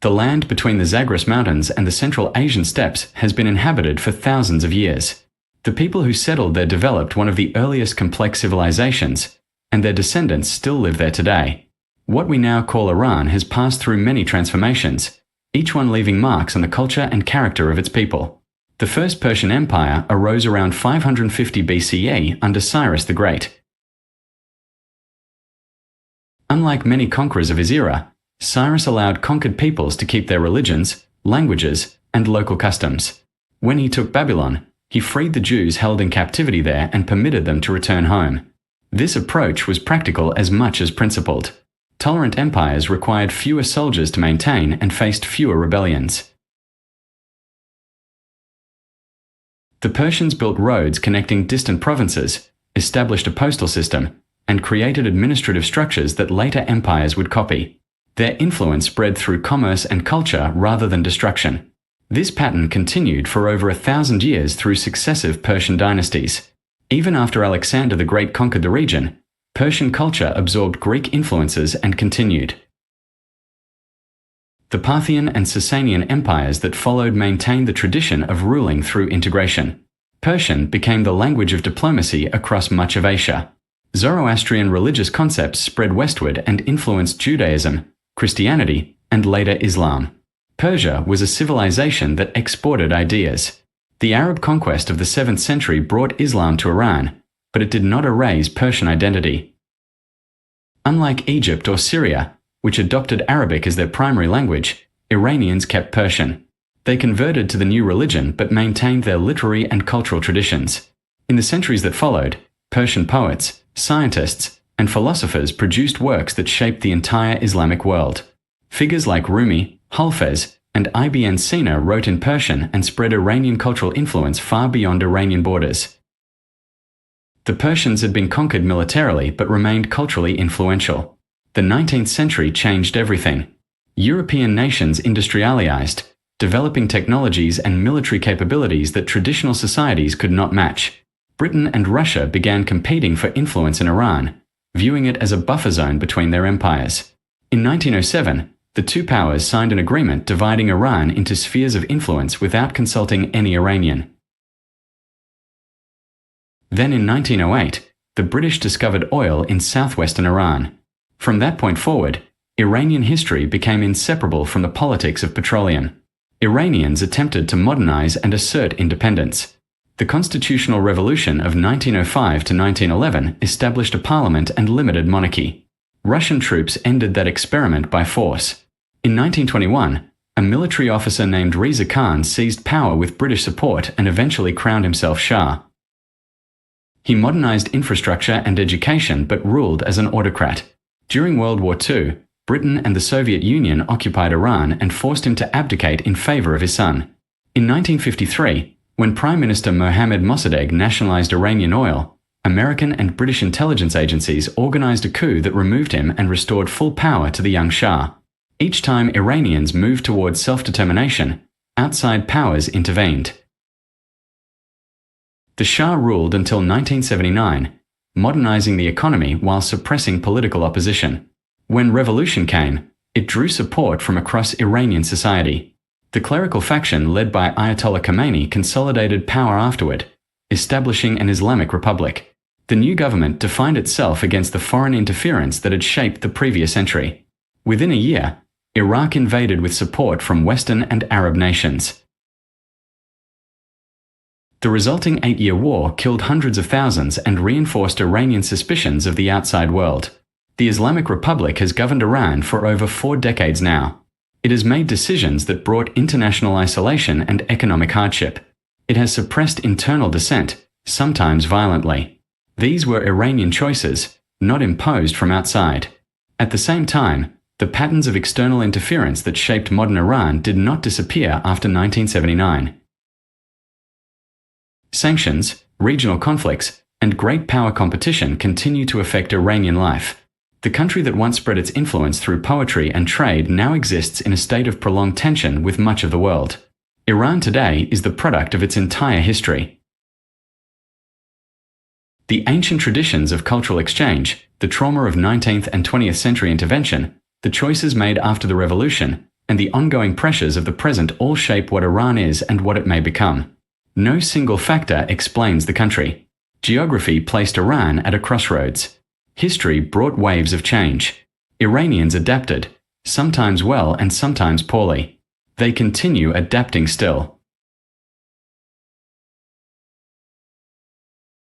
The land between the Zagros Mountains and the Central Asian steppes has been inhabited for thousands of years. The people who settled there developed one of the earliest complex civilizations, and their descendants still live there today. What we now call Iran has passed through many transformations, each one leaving marks on the culture and character of its people. The First Persian Empire arose around 550 BCE under Cyrus the Great. Unlike many conquerors of his era, Cyrus allowed conquered peoples to keep their religions, languages, and local customs. When he took Babylon, he freed the Jews held in captivity there and permitted them to return home. This approach was practical as much as principled. Tolerant empires required fewer soldiers to maintain and faced fewer rebellions. The Persians built roads connecting distant provinces, established a postal system, and created administrative structures that later empires would copy. Their influence spread through commerce and culture rather than destruction. This pattern continued for over 1,000 years through successive Persian dynasties. Even after Alexander the Great conquered the region, Persian culture absorbed Greek influences and continued. The Parthian and Sasanian empires that followed maintained the tradition of ruling through integration. Persian became the language of diplomacy across much of Asia. Zoroastrian religious concepts spread westward and influenced Judaism, Christianity, and later Islam. Persia was a civilization that exported ideas. The Arab conquest of the 7th century brought Islam to Iran, but it did not erase Persian identity. Unlike Egypt or Syria, which adopted Arabic as their primary language, Iranians kept Persian. They converted to the new religion but maintained their literary and cultural traditions. In the centuries that followed, Persian poets, scientists, and philosophers produced works that shaped the entire Islamic world. Figures like Rumi, Hafez, and Ibn Sina wrote in Persian and spread Iranian cultural influence far beyond Iranian borders. The Persians had been conquered militarily but remained culturally influential. The 19th century changed everything. European nations industrialized, developing technologies and military capabilities that traditional societies could not match. Britain and Russia began competing for influence in Iran, viewing it as a buffer zone between their empires. In 1907, the two powers signed an agreement dividing Iran into spheres of influence without consulting any Iranian. Then in 1908, the British discovered oil in southwestern Iran. From that point forward, Iranian history became inseparable from the politics of petroleum. Iranians attempted to modernize and assert independence. The Constitutional Revolution of 1905 to 1911 established a parliament and limited monarchy. Russian troops ended that experiment by force. In 1921, a military officer named Reza Khan seized power with British support and eventually crowned himself Shah. He modernized infrastructure and education but ruled as an autocrat. During World War II, Britain and the Soviet Union occupied Iran and forced him to abdicate in favor of his son. In 1953, when Prime Minister Mohammad Mossadegh nationalized Iranian oil, American and British intelligence agencies organized a coup that removed him and restored full power to the young Shah. Each time Iranians moved towards self-determination, outside powers intervened. The Shah ruled until 1979, modernizing the economy while suppressing political opposition. When revolution came, it drew support from across Iranian society. The clerical faction led by Ayatollah Khomeini consolidated power afterward, establishing an Islamic republic. The new government defined itself against the foreign interference that had shaped the previous century. Within a year, Iraq invaded with support from Western and Arab nations. The resulting 8-year war killed hundreds of thousands and reinforced Iranian suspicions of the outside world. The Islamic Republic has governed Iran for over 4 decades now. It has made decisions that brought international isolation and economic hardship. It has suppressed internal dissent, sometimes violently. These were Iranian choices, not imposed from outside. At the same time, the patterns of external interference that shaped modern Iran did not disappear after 1979. Sanctions, regional conflicts, and great power competition continue to affect Iranian life. The country that once spread its influence through poetry and trade now exists in a state of prolonged tension with much of the world. Iran today is the product of its entire history. The ancient traditions of cultural exchange, the trauma of 19th and 20th century intervention, the choices made after the revolution, and the ongoing pressures of the present all shape what Iran is and what it may become. No single factor explains the country. Geography placed Iran at a crossroads. History brought waves of change. Iranians adapted, sometimes well and sometimes poorly. They continue adapting still.